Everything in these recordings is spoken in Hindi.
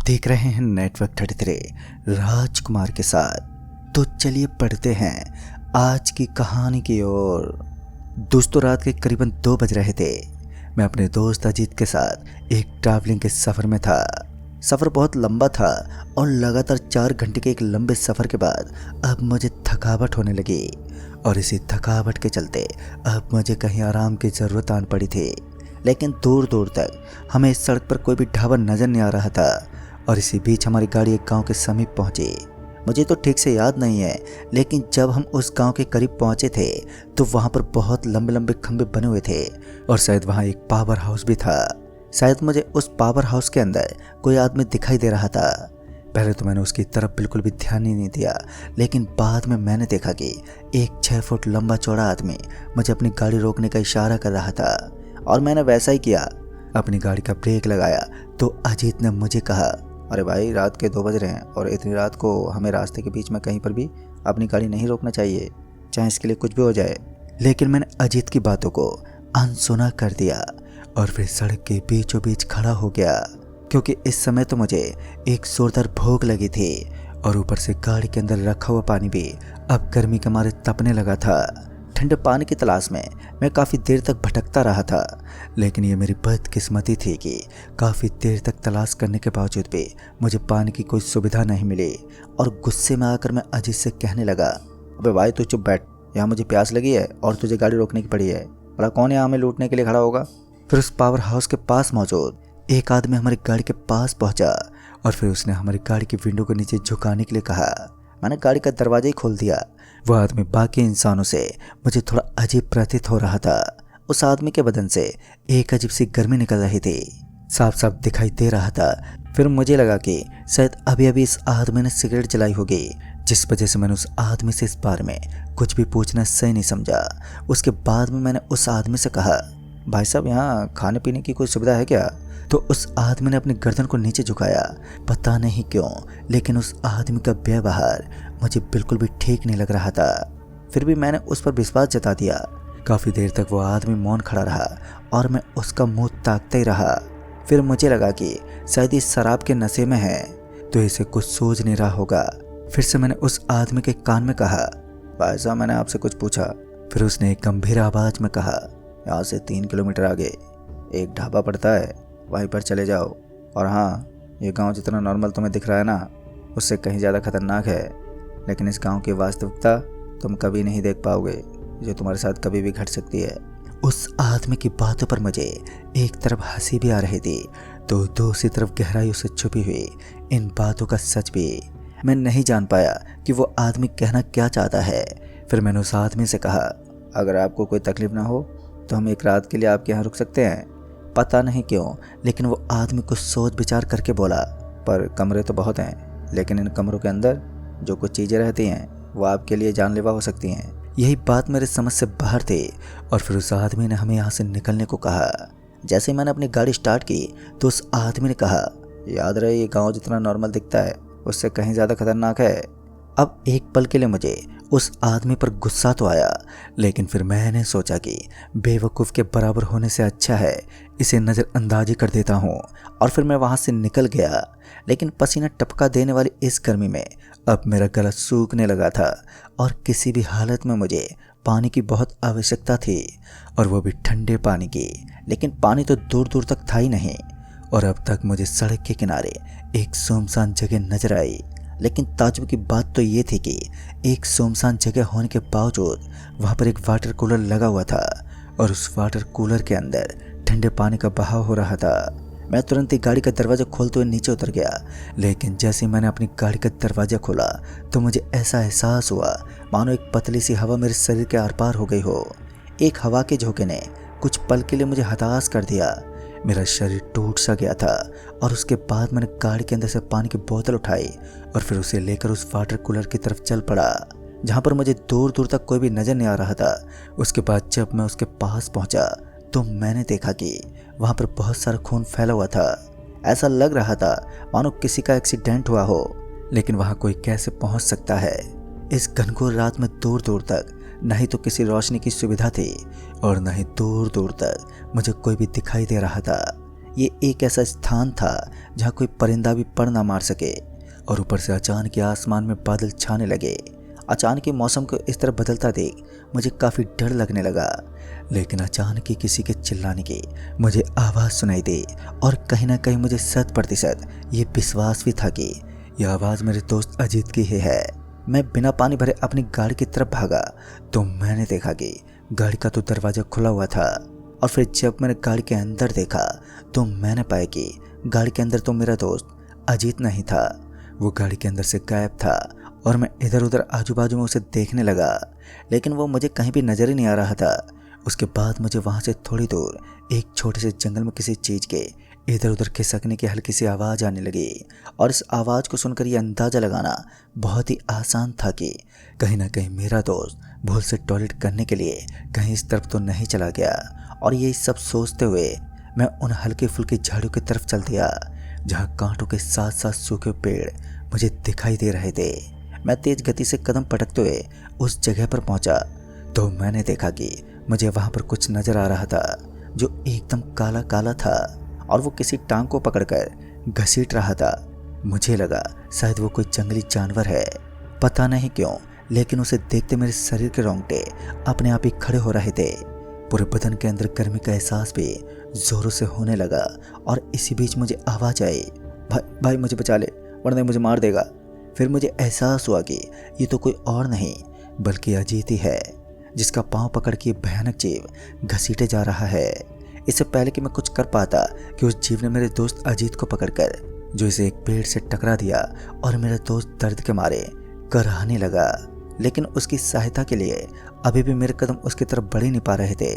देख रहे हैं नेटवर्क 33 राजकुमार के साथ। तो चलिए पढ़ते हैं आज की कहानी की ओर। दोस्तों, रात के करीबन 2 बज रहे थे। मैं अपने दोस्त अजीत के साथ एक ट्रैवलिंग के सफ़र में था। सफ़र बहुत लंबा था और लगातार 4 घंटे के एक लंबे सफ़र के बाद अब मुझे थकावट होने लगी और इसी थकावट के चलते अब मुझे कहीं आराम की ज़रूरत आन पड़ी थी। लेकिन दूर दूर तक हमें इस सड़क पर कोई भी ढाबा नज़र नहीं आ रहा था और इसी बीच हमारी गाड़ी एक गांव के समीप पहुंची। मुझे तो ठीक से याद नहीं है, लेकिन जब हम उस गांव के करीब पहुंचे थे तो वहां पर बहुत लंबे लंबे खंभे बने हुए थे और शायद वहां एक पावर हाउस भी था। शायद मुझे उस पावर हाउस के अंदर कोई आदमी दिखाई दे रहा था। पहले तो मैंने उसकी तरफ बिल्कुल भी ध्यान ही नहीं दिया, लेकिन बाद में मैंने देखा कि एक 6 फुट लंबा चौड़ा आदमी मुझे अपनी गाड़ी रोकने का इशारा कर रहा था और मैंने वैसा ही किया। अपनी गाड़ी का ब्रेक लगाया तो अजीत ने मुझे कहा, अरे भाई, रात के 2 बज रहे हैं और इतनी रात को हमें रास्ते के बीच में कहीं पर भी अपनी गाड़ी नहीं रोकना चाहिए, चाहे इसके लिए कुछ भी हो जाए। लेकिन मैंने अजीत की बातों को अनसुना कर दिया और फिर सड़क के बीचों बीच खड़ा हो गया, क्योंकि इस समय तो मुझे एक जोरदार भूख लगी थी और ऊपर से गाड़ी के अंदर रखा हुआ पानी भी अब गर्मी के मारे तपने लगा था। ठंडे पानी की तलाश में मैं काफ़ी देर तक भटकता रहा था, लेकिन ये मेरी बदकिस्मती थी कि काफ़ी देर तक तलाश करने के बावजूद भी मुझे पानी की कोई सुविधा नहीं मिली। और गुस्से में आकर मैं अजीत से कहने लगा, अबे भाई तू चुप बैठ, यहाँ मुझे प्यास लगी है और तुझे गाड़ी रोकने की पड़ी है। भला कौन यहाँ हमें लूटने के लिए खड़ा होगा। फिर उस पावर हाउस के पास मौजूद एक आदमी हमारी गाड़ी के पास पहुंचा और फिर उसने हमारी गाड़ी की विंडो के नीचे झुकाने के लिए कहा। मैंने गाड़ी का दरवाजा ही खोल दिया। वह आदमी बाकी इंसानों से मुझे थोड़ा अजीब प्रतीत हो रहा था। उस आदमी के बदन से एक अजीब सी गर्मी निकल रही थी, साफ साफ दिखाई दे रहा था। फिर मुझे लगा कि शायद अभी अभी इस आदमी ने सिगरेट जलाई होगी, जिस वजह से मैंने उस आदमी से इस बारे में कुछ भी पूछना सही नहीं समझा। उसके बाद में मैंने उस आदमी से कहा, भाई साहब, यहाँ खाने पीने की कोई सुविधा है क्या? तो उस आदमी ने अपनी गर्दन को नीचे झुकाया। पता नहीं क्यों, लेकिन उस आदमी का व्यवहार मुझे बिल्कुल भी ठीक नहीं लग रहा था। फिर भी मैंने उस पर विश्वास जता दिया। काफ़ी देर तक वो आदमी मौन खड़ा रहा और मैं उसका मुंह ताकता ही रहा। फिर मुझे लगा कि शायद इस शराब के नशे में है तो इसे कुछ सूझ नहीं रहा होगा। फिर से मैंने उस आदमी के कान में कहा, भाई साहब, मैंने आपसे कुछ पूछा। फिर उसने एक गंभीर आवाज़ में कहा, यहाँ से 3 किलोमीटर आगे एक ढाबा पड़ता है, वहीं पर चले जाओ। और हाँ, ये गांव जितना नॉर्मल तुम्हें दिख रहा है ना, उससे कहीं ज़्यादा खतरनाक है। लेकिन इस गांव की वास्तविकता तुम कभी नहीं देख पाओगे, जो तुम्हारे साथ कभी भी घट सकती है। उस आदमी की बातों पर मुझे एक तरफ हंसी भी आ रही थी तो दूसरी तरफ गहराई से छुपी हुई इन बातों का सच भी। मैं नहीं जान पाया कि वो आदमी कहना क्या चाहता है। फिर मैंने उस आदमी से कहा, अगर आपको कोई तकलीफ ना हो तो हम एक रात के लिए आपके यहाँ रुक सकते हैं। पता नहीं क्यों, लेकिन वो आदमी कुछ सोच विचार करके बोला, पर कमरे तो बहुत हैं, लेकिन इन कमरों के अंदर जो कुछ चीज़ें रहती हैं वो आपके लिए जानलेवा हो सकती हैं। यही बात मेरे समझ से बाहर थी और फिर उस आदमी ने हमें यहाँ से निकलने को कहा। जैसे ही मैंने अपनी गाड़ी स्टार्ट की तो उस आदमी ने कहा, याद रहे, ये गाँव जितना नॉर्मल दिखता है उससे कहीं ज़्यादा खतरनाक है। अब एक पल के लिए मुझे उस आदमी पर गुस्सा तो आया, लेकिन फिर मैंने सोचा कि बेवकूफ़ के बराबर होने से अच्छा है इसे नज़रअंदाजी कर देता हूँ। और फिर मैं वहाँ से निकल गया। लेकिन पसीना टपका देने वाली इस गर्मी में अब मेरा गला सूखने लगा था और किसी भी हालत में मुझे पानी की बहुत आवश्यकता थी, और वो भी ठंडे पानी की। लेकिन पानी तो दूर दूर तक था ही नहीं। और अब तक मुझे सड़क के किनारे एक सुनसान जगह नजर आई। लेकिन ताज्जुब की बात तो ये थी कि एक सुनसान जगह होने के बावजूद वहाँ पर एक वाटर कूलर लगा हुआ था और उस वाटर कूलर के अंदर ठंडे पानी का बहाव हो रहा था। मैं तुरंत ही गाड़ी का दरवाज़ा खोलते हुए नीचे उतर गया। लेकिन जैसे ही मैंने अपनी गाड़ी का दरवाज़ा खोला तो मुझे ऐसा एहसास हुआ मानो एक पतली सी हवा मेरे शरीर के आर पार हो गई हो। एक हवा के झोंके ने कुछ पल के लिए मुझे हताश कर दिया। मेरा शरीर टूट सा गया था और उसके बाद मैंने गाड़ी के अंदर से पानी की बोतल उठाई और फिर उसे लेकर उस वाटर कूलर की तरफ चल पड़ा, जहाँ पर मुझे दूर दूर तक कोई भी नज़र नहीं आ रहा था। उसके बाद जब मैं उसके पास पहुँचा तो मैंने देखा कि वहाँ पर बहुत सारा खून फैला हुआ था। ऐसा लग रहा था मानो किसी का एक्सीडेंट हुआ हो। लेकिन वहाँ कोई कैसे पहुँच सकता है? इस घनघोर रात में दूर दूर तक न ही तो किसी रोशनी की सुविधा थी और न ही दूर दूर तक मुझे कोई भी दिखाई दे रहा था। ये एक ऐसा स्थान था जहाँ कोई परिंदा भी पर ना मार सके। और ऊपर से अचानक आसमान में बादल छाने लगे। अचानक ही मौसम को इस तरह बदलता देख मुझे काफ़ी डर लगने लगा। लेकिन अचानक ही किसी के चिल्लाने की मुझे आवाज़ सुनाई दी और कहीं ना कहीं मुझे 100% ये विश्वास भी था कि यह आवाज़ मेरे दोस्त अजीत की ही है। मैं बिना पानी भरे अपनी गाड़ी की तरफ भागा तो मैंने देखा कि गाड़ी का तो दरवाज़ा खुला हुआ था। और फिर जब मैंने गाड़ी के अंदर देखा तो मैंने पाया कि गाड़ी के अंदर तो मेरा दोस्त अजीत नहीं था। वो गाड़ी के अंदर से गायब था और मैं इधर उधर आजू बाजू में उसे देखने लगा, लेकिन वो मुझे कहीं भी नज़र ही नहीं आ रहा था। उसके बाद मुझे वहाँ से थोड़ी दूर एक छोटे से जंगल में किसी चीज़ के इधर उधर खिसकने की हल्की सी आवाज़ आने लगी। और इस आवाज़ को सुनकर यह अंदाज़ा लगाना बहुत ही आसान था कि कहीं ना कहीं मेरा दोस्त भूल से टॉयलेट करने के लिए कहीं इस तरफ तो नहीं चला गया। और ये सब सोचते हुए मैं उन हल्के फुल्के झाड़ियों की तरफ चल दिया जहाँ कांटों के साथ साथ सूखे पेड़ मुझे दिखाई दे रहे थे। मैं तेज गति से कदम पटकते हुए उस जगह पर पहुंचा तो मैंने देखा कि मुझे वहां पर कुछ नजर आ रहा था जो एकदम काला काला था और वो किसी टांग को पकड़कर घसीट रहा था। मुझे लगा शायद वो कोई जंगली जानवर है। पता नहीं क्यों, लेकिन उसे देखते मेरे शरीर के रोंगटे अपने आप ही खड़े हो रहे थे। पूरे बदन के अंदर गर्मी का एहसास भी जोरों से होने लगा। और इसी बीच मुझे आवाज़ आई, भाई भाई मुझे बचा ले वरना मुझे मार देगा। फिर मुझे एहसास हुआ कि ये तो कोई और नहीं बल्कि अजीत ही है, जिसका पांव पकड़ के भयानक जीव घसीटे जा रहा है। इससे पहले कि मैं कुछ कर पाता कि उस जीव ने मेरे दोस्त अजीत को पकड़कर जो इसे एक पेड़ से टकरा दिया और मेरा दोस्त दर्द के मारे कराहने लगा। लेकिन उसकी सहायता के लिए अभी भी मेरे कदम उसकी तरफ बढ़ ही नहीं पा रहे थे।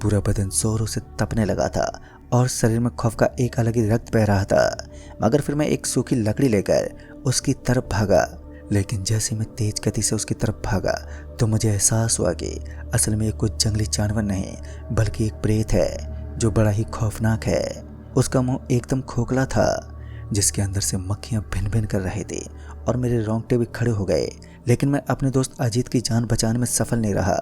पूरा बदन जोरों से तपने लगा था और शरीर में खौफ का एक अलग ही रक्त बह रहा था। मगर फिर मैं एक सूखी लकड़ी लेकर उसकी तरफ भागा। लेकिन जैसे मैं तेज गति से उसकी तरफ भागा तो मुझे एहसास हुआ कि असल में ये कुछ जंगली जानवर नहीं बल्कि एक प्रेत है जो बड़ा ही खौफनाक है। उसका मुंह एकदम खोखला था जिसके अंदर से मक्खियां भिन भिन कर रही थी और मेरे रोंगटे भी खड़े हो गए। लेकिन मैं अपने दोस्त अजीत की जान बचाने में सफल नहीं रहा।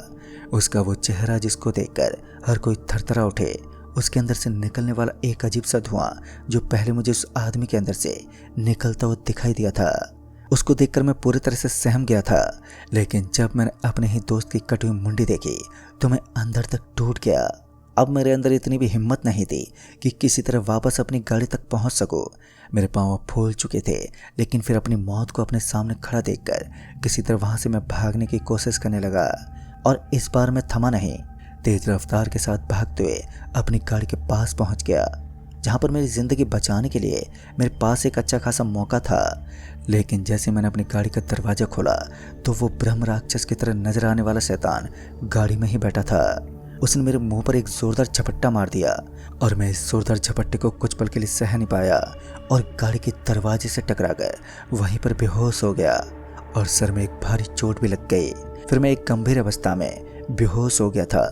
उसका वो चेहरा जिसको देखकर हर कोई थरथरा उठे, उसके अंदर से निकलने वाला एक अजीब सा धुआं जो पहले मुझे उस आदमी के अंदर से निकलता हुआ दिखाई दिया था, उसको देखकर मैं पूरी तरह से सहम गया था। लेकिन जब मैंने अपने ही दोस्त की कटी हुई मुंडी देखी तो मैं अंदर तक टूट गया। अब मेरे अंदर इतनी भी हिम्मत नहीं थी कि किसी तरह वापस अपनी गाड़ी तक पहुंच सकूं। मेरे पांव फूल चुके थे, लेकिन फिर अपनी मौत को अपने सामने खड़ा देखकर किसी तरह वहां से मैं भागने की कोशिश करने लगा। और इस बार मैं थमा नहीं, तेज रफ्तार के साथ भागते हुए अपनी गाड़ी के पास पहुंच गया जहां पर मेरी ज़िंदगी बचाने के लिए मेरे पास एक अच्छा खासा मौका था। लेकिन जैसे मैंने अपनी गाड़ी का दरवाज़ा खोला तो वो ब्रह्म राक्षस की तरह नजर आने वाला शैतान गाड़ी में ही बैठा था। उसने मेरे मुंह पर एक जोरदार झपट्टा मार दिया और मैं इस जोरदार झपट्टे को कुछ पल के लिए सह नहीं पाया और गाड़ी के दरवाजे से टकराकर वहीं पर बेहोश हो गया और सर में एक भारी चोट भी लग गई। फिर मैं एक गंभीर अवस्था में बेहोश हो गया था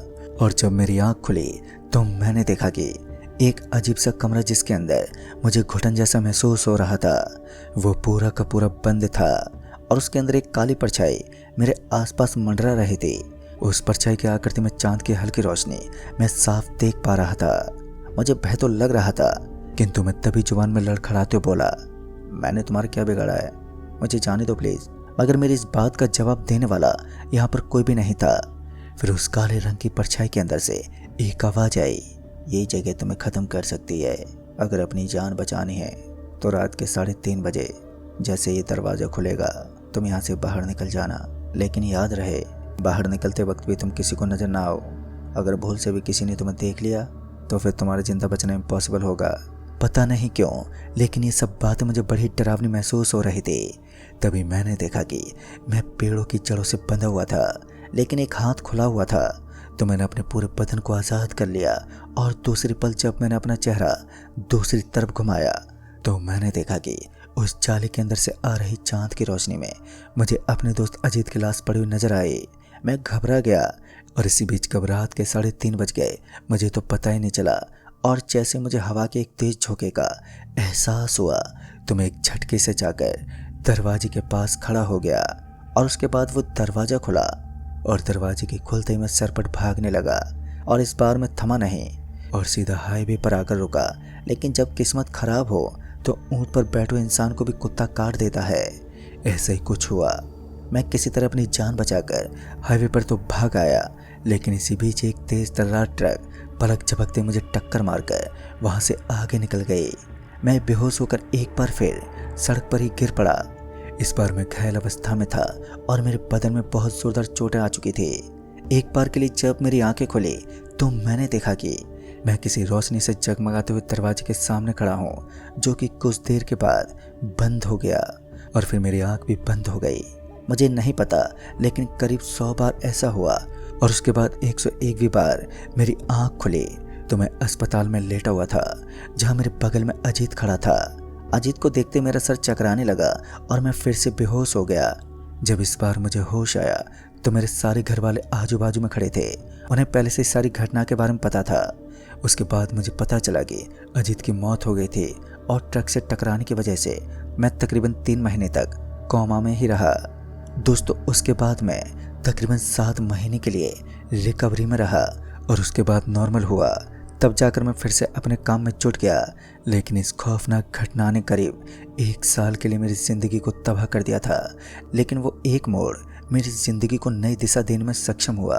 और जब मेरी आंख खुली तो मैंने देखा कि एक अजीब सा कमरा जिसके अंदर मुझे घुटन जैसा महसूस हो रहा था वो पूरा का पूरा बंद था और उसके अंदर एक काली परछाई मेरे आसपास मंडरा रही थी। उस परछाई की आकृति में चांद की हल्की रोशनी मैं साफ देख पा रहा था। मुझे भय तो लग रहा था, किंतु मैं तभी जुबान में लड़खड़ाते बोला, मैंने तुम्हारा क्या बिगाड़ा है, मुझे जाने दो प्लीज़। मगर मेरी इस बात का जवाब देने वाला यहाँ पर कोई भी नहीं था। फिर उस काले रंग की परछाई के अंदर से एक आवाज़ आई, ये जगह तुम्हें ख़त्म कर सकती है। अगर अपनी जान बचानी है तो रात के 3:30 बजे जैसे ये दरवाज़ा खुलेगा तुम यहाँ से बाहर निकल जाना। लेकिन याद रहे, बाहर निकलते वक्त भी तुम किसी को नज़र ना आओ। अगर भूल से भी किसी ने तुम्हें देख लिया तो फिर तुम्हारा ज़िंदा बचना इम्पॉसिबल होगा। पता नहीं क्यों, लेकिन ये सब बातें मुझे बड़ी डरावनी महसूस हो रही थी। तभी मैंने देखा कि मैं पेड़ों की जड़ों से बंधा हुआ था, लेकिन एक हाथ खुला हुआ था। तो मैंने अपने पूरे बदन को आज़ाद कर लिया और दूसरी पल जब मैंने अपना चेहरा दूसरी तरफ घुमाया तो मैंने देखा कि उस जाली के अंदर से आ रही चांद की रोशनी में मुझे अपने दोस्त अजीत की लाश पड़ी हुई नजर आई। मैं घबरा गया और इसी बीच कब रात के 3:30 बज गए मुझे तो पता ही नहीं चला। और जैसे मुझे हवा के एक तेज झोंके का एहसास हुआ तो मैं एक झटके से जाकर दरवाजे के पास खड़ा हो गया और उसके बाद वो दरवाज़ा खुला और दरवाजे के खुलते ही मैं सरपट भागने लगा। और इस बार मैं थमा नहीं और सीधा हाईवे पर आकर रुका लेकिन जब किस्मत खराब हो तो ऊँट पर बैठे इंसान को भी कुत्ता काट देता है। ऐसे ही कुछ हुआ। मैं किसी तरह अपनी जान बचाकर हाईवे पर तो भाग आया, लेकिन इसी बीच एक तेज तर्रार ट्रक पलक झपकते मुझे टक्कर मारकर वहाँ से आगे निकल गई। मैं बेहोश होकर एक बार फिर सड़क पर ही गिर पड़ा। इस बार मैं घायल अवस्था में था और मेरे बदन में बहुत जोरदार चोटें आ चुकी थी। एक बार के लिए जब मेरी आंखें खुली तो मैंने देखा कि मैं किसी रोशनी से जगमगाते हुए दरवाजे के सामने खड़ा हूँ, जो कि कुछ देर के बाद बंद हो गया और फिर मेरी आंख भी बंद हो गई। मुझे नहीं पता, लेकिन करीब 100 बार ऐसा हुआ और उसके बाद 101वीं बार मेरी आंख खुली तो मैं अस्पताल में लेटा हुआ था, जहाँ मेरे बगल में अजीत खड़ा था। अजीत को देखते मेरा सर चकराने लगा और मैं फिर से बेहोश हो गया। जब इस बार मुझे होश आया तो मेरे सारे घर वाले आजू बाजू में खड़े थे। उन्हें पहले से सारी घटना के बारे में पता था। उसके बाद मुझे पता चला कि अजीत की मौत हो गई थी और ट्रक से टकराने की वजह से मैं तकरीबन 3 महीने तक कोमा में ही रहा। दोस्तों, उसके बाद मैं तकरीबन 7 महीने के लिए रिकवरी में रहा और उसके बाद नॉर्मल हुआ। तब जाकर मैं फिर से अपने काम में जुट गया। लेकिन इस खौफनाक घटना ने करीब 1 साल के लिए मेरी ज़िंदगी को तबाह कर दिया था। लेकिन वो एक मोड़ मेरी ज़िंदगी को नई दिशा देने में सक्षम हुआ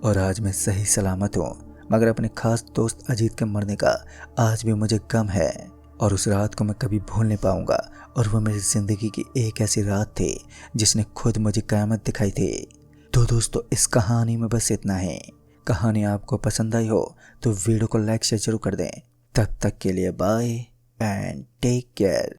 और आज मैं सही सलामत हूँ। मगर अपने खास दोस्त अजीत के मरने का आज भी मुझे गम है और उस रात को मैं कभी भूल नहीं पाऊंगा। और वो मेरी ज़िंदगी की एक ऐसी रात थी जिसने खुद मुझे क़यामत दिखाई थी। तो दोस्तों, इस कहानी में बस इतना ही। कहानी आपको पसंद आई हो तो वीडियो को लाइक शेयर जरूर कर दें। तब तक के लिए बाय एंड टेक केयर।